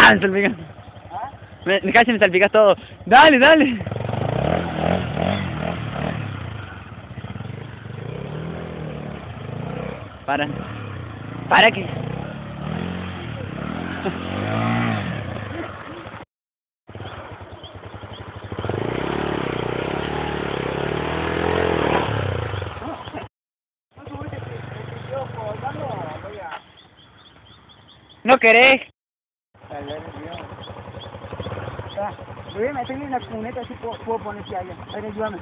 ¡Ah! Me salpicas. Casi me salpicas todo. Dale, dale. Para. Para que. ¿No querés? Voy a meterle en la cuneta si puedo poner si allá. A ver, ayúdame.